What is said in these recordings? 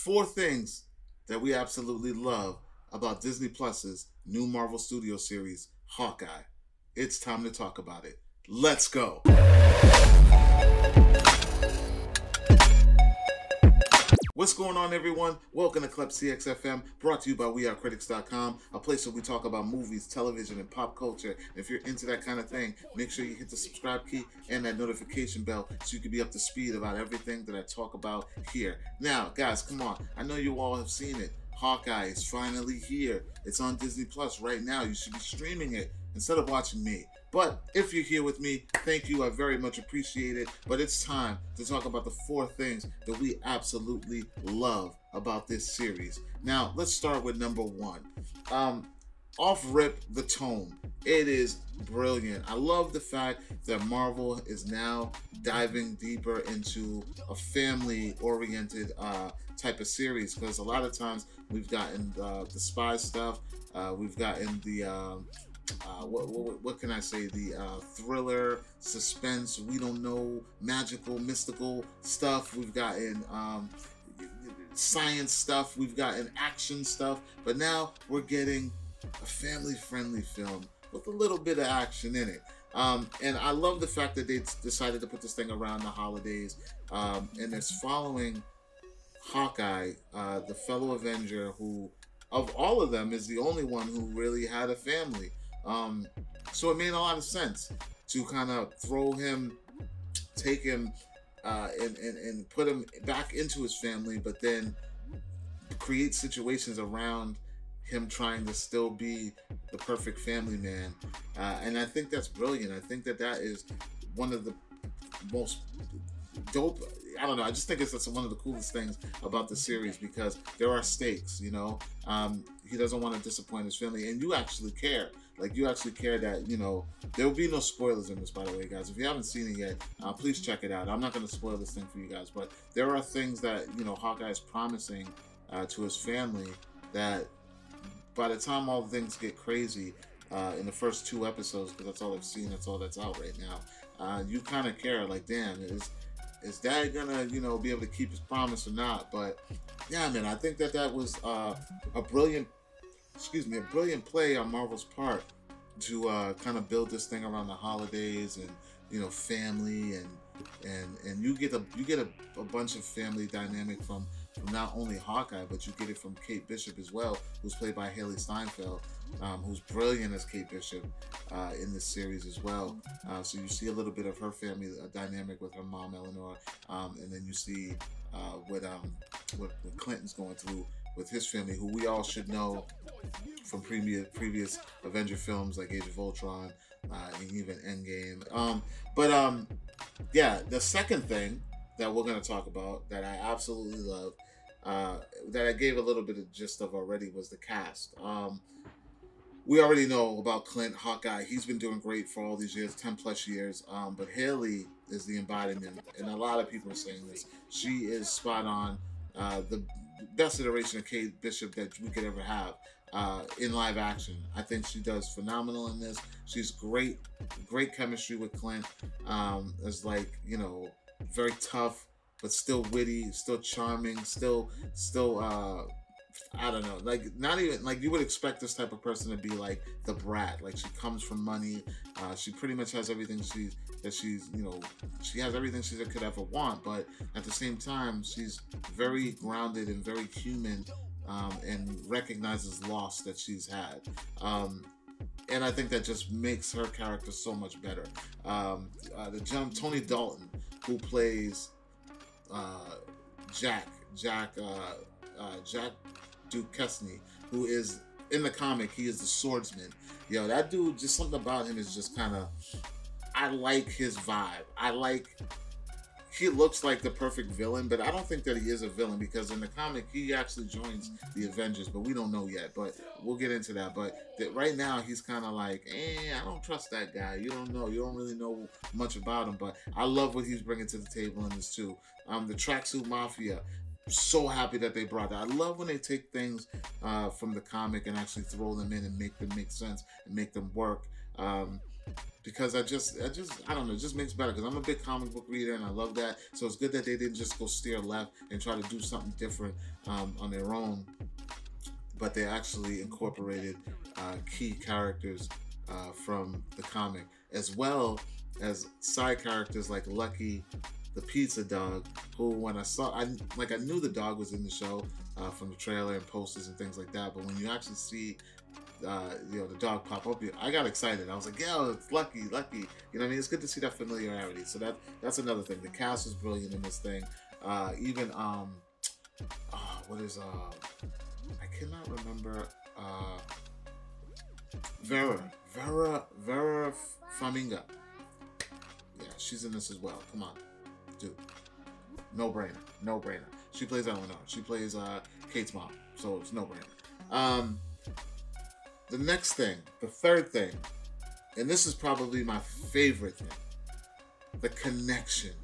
Four things that we absolutely love about Disney Plus's new Marvel Studio series, Hawkeye. It's time to talk about it. Let's go. What's going on, everyone? Welcome to Klepcx FM, brought to you by WeAreCritics.com, a place where we talk about movies, television, and pop culture. If you're into that kind of thing, make sure you hit the subscribe key and that notification bell so you can be up to speed about everything that I talk about here. Now, guys, come on. I know you all have seen it. Hawkeye is finally here. It's on Disney Plus right now. You should be streaming it instead of watching me. But if you're here with me, thank you. I very much appreciate it. But it's time to talk about the four things that we absolutely love about this series. Now, let's start with number one. Off rip, the tone. It is brilliant. I love the fact that Marvel is now diving deeper into a family-oriented type of series, because a lot of times we've gotten the spy stuff, we've gotten the what can I say? The thriller, suspense, we don't know, magical, mystical stuff. We've gotten science stuff. We've gotten action stuff. But now we're getting a family-friendly film with a little bit of action in it. And I love the fact that they decided to put this thing around the holidays. And it's following Hawkeye, the fellow Avenger, who, of all of them, is the only one who really had a family. So it made a lot of sense to kind of throw him, take him, and put him back into his family, but then create situations around him trying to still be the perfect family man. And I think that's brilliant. I think that is one of the most dope. I don't know. I just think that's one of the coolest things about the series, because there are stakes, you know. He doesn't want to disappoint his family, and you actually care. Like, you actually care that, you know, there will be no spoilers in this, by the way, guys. If you haven't seen it yet, please check it out. I'm not going to spoil this thing for you guys, but there are things that, you know, Hawkeye is promising to his family that by the time all things get crazy in the first two episodes, because that's all I've seen, that's all that's out right now, you kind of care, like, damn, is Dad gonna, you know, be able to keep his promise or not? But yeah, man, I think that was a brilliant play on Marvel's part to kind of build this thing around the holidays and, you know, family, and you get a bunch of family dynamic from not only Hawkeye, but you get it from Kate Bishop as well, who's played by Haley Steinfeld, who's brilliant as Kate Bishop in this series as well. So you see a little bit of her family dynamic with her mom, Eleanor, and then you see what Clinton's going through with his family, who we all should know from previous Avenger films like Age of Ultron and even Endgame. Yeah, the second thing that we're going to talk about that I absolutely love, that I gave a little bit of gist of already, was the cast. We already know about Clint, Hawkeye. He's been doing great for all these years, 10 plus years. But Haley is the embodiment, and a lot of people are saying this. She is spot on, the best iteration of Kate Bishop that we could ever have in live action. I think she does phenomenal in this. She's great chemistry with Clint. It's like, you know, very tough, but still witty, still charming, still I don't know, like, not even like you would expect this type of person to be like the brat. Like, she comes from money. She pretty much has everything she has everything she could ever want, but at the same time, she's very grounded and very human, and recognizes loss that she's had. And I think that just makes her character so much better. Tony Dalton, who plays Jack Duquesne, who is in the comic, he is the swordsman. Yo, that dude, just something about him is just kind of, I like his vibe. He looks like the perfect villain, but I don't think that he is a villain, because in the comic, he actually joins the Avengers, but we don't know yet, but we'll get into that. But right now, he's kind of like, I don't trust that guy. You don't know. You don't really know much about him, but I love what he's bringing to the table in this too. The Tracksuit Mafia, so happy that they brought that. I love when they take things from the comic and actually throw them in and make them make sense and make them work. because I don't know, it just makes better because I'm a big comic book reader and I love that. So it's good that they didn't just go steer left and try to do something different on their own, but they actually incorporated key characters from the comic, as well as side characters like Lucky, the pizza dog, who when I knew the dog was in the show from the trailer and posters and things like that, but when you actually see the dog pop up, I got excited. I was like, yo, it's Lucky. You know what I mean? It's good to see that familiarity. So that's another thing. The cast is brilliant in this thing. Even what is I cannot remember Vera Faminga. Yeah, she's in this as well. Come on, dude. No brainer. She plays Eleanor. She plays Kate's mom. So it's no brainer. The next thing, the third thing, and this is probably my favorite thing, the connection.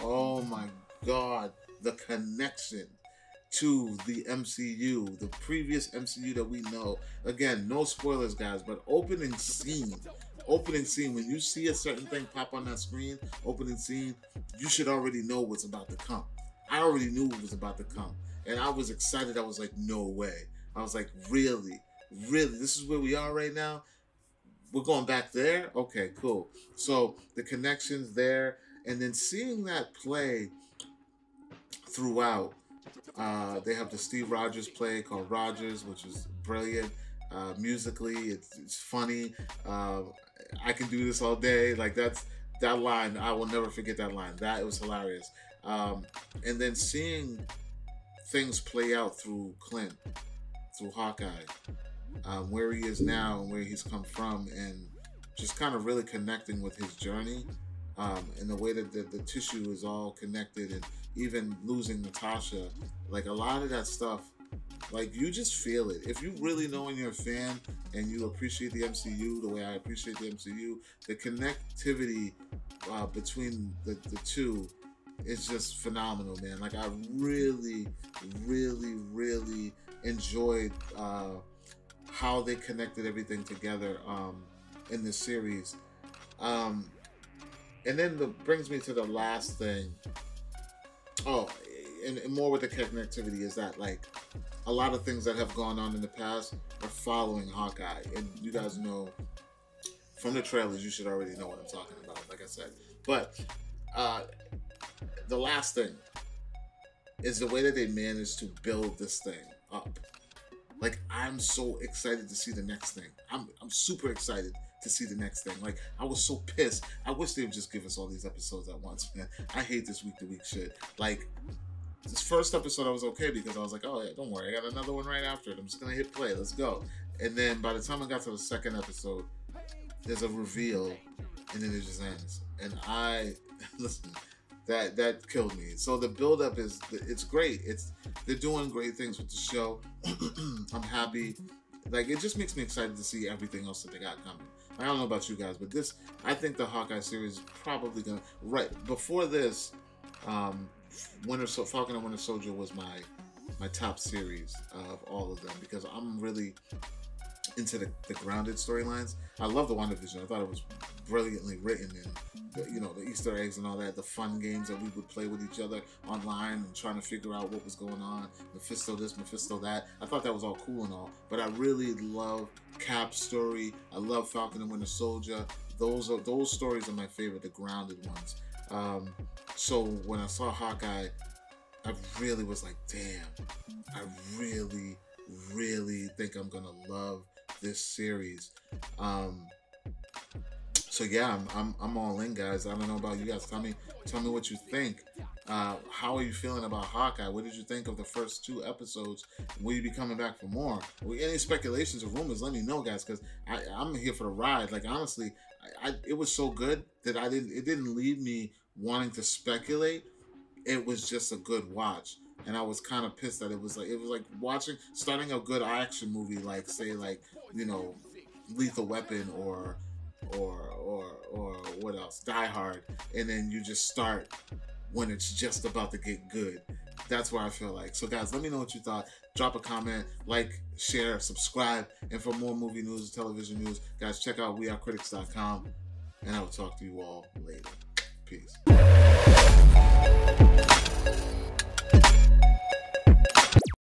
Oh my God, the connection to the MCU, the previous MCU that we know. Again, no spoilers, guys, but opening scene, when you see a certain thing pop on that screen, opening scene, you should already know what's about to come. I already knew what was about to come, and I was excited. I was like, no way. I was like, really, this is where we are right now? We're going back there? Okay, cool. So the connections there, and then seeing that play throughout. They have the Steve Rogers play called Rogers, which is brilliant. Musically, it's funny. I can do this all day. Like that line, I will never forget that line. It was hilarious. And then seeing things play out through Clint, through Hawkeye, where he is now and where he's come from, and just kind of really connecting with his journey, and the way that the tissue is all connected, and even losing Natasha, like a lot of that stuff, like you just feel it. If you really know and you're a fan and you appreciate the MCU the way I appreciate the MCU, the connectivity between the two is just phenomenal, man. Like I really enjoyed how they connected everything together in this series. And then that brings me to the last thing. Oh, and more with the connectivity is that, like, a lot of things that have gone on in the past are following Hawkeye. And you guys know from the trailers, you should already know what I'm talking about, like I said. But the last thing is the way that they managed to build this thing up. Like, I'm so excited to see the next thing. I'm super excited to see the next thing. Like, I was so pissed. I wish they would just give us all these episodes at once, man. I hate this week-to-week shit. Like, this first episode I was okay because I was like, oh, yeah, don't worry. I got another one right after it. I'm just going to hit play. Let's go. And then by the time I got to the second episode, there's a reveal, and then it just ends. And listen, that killed me. So the build-up it's great. They're doing great things with the show. I'm happy. Like, it just makes me excited to see everything else that they got coming. I don't know about you guys, but I think the Hawkeye series is probably gonna, right before this, Falcon and Winter Soldier was my top series of all of them, because I'm really into the grounded storylines. I love the WandaVision. I thought it was brilliantly written, and the Easter eggs and all that, the fun games that we would play with each other online and trying to figure out what was going on. Mephisto this, Mephisto that. I thought that was all cool and all, but I really love Cap's story. I love Falcon and Winter Soldier. Those stories are my favorite, the grounded ones. So when I saw Hawkeye, I really was like, damn, I really think I'm gonna love this series. So yeah, I'm all in, guys. I don't know about you guys. Tell me what you think. How are you feeling about Hawkeye? What did you think of the first 2 episodes? Will you be coming back for more? Any speculations or rumors? Let me know, guys, because I'm here for the ride. Like, honestly, it was so good that it didn't leave me wanting to speculate. It was just a good watch. And I was kind of pissed that it was like starting a good action movie, like, say, like, Lethal Weapon or what else, Die Hard, and then you just start when it's just about to get good. That's where I feel like. So guys, let me know what you thought. Drop a comment, like, share, subscribe, and for more movie news and television news, guys, check out wearecritics.com, and I will talk to you all later. Peace.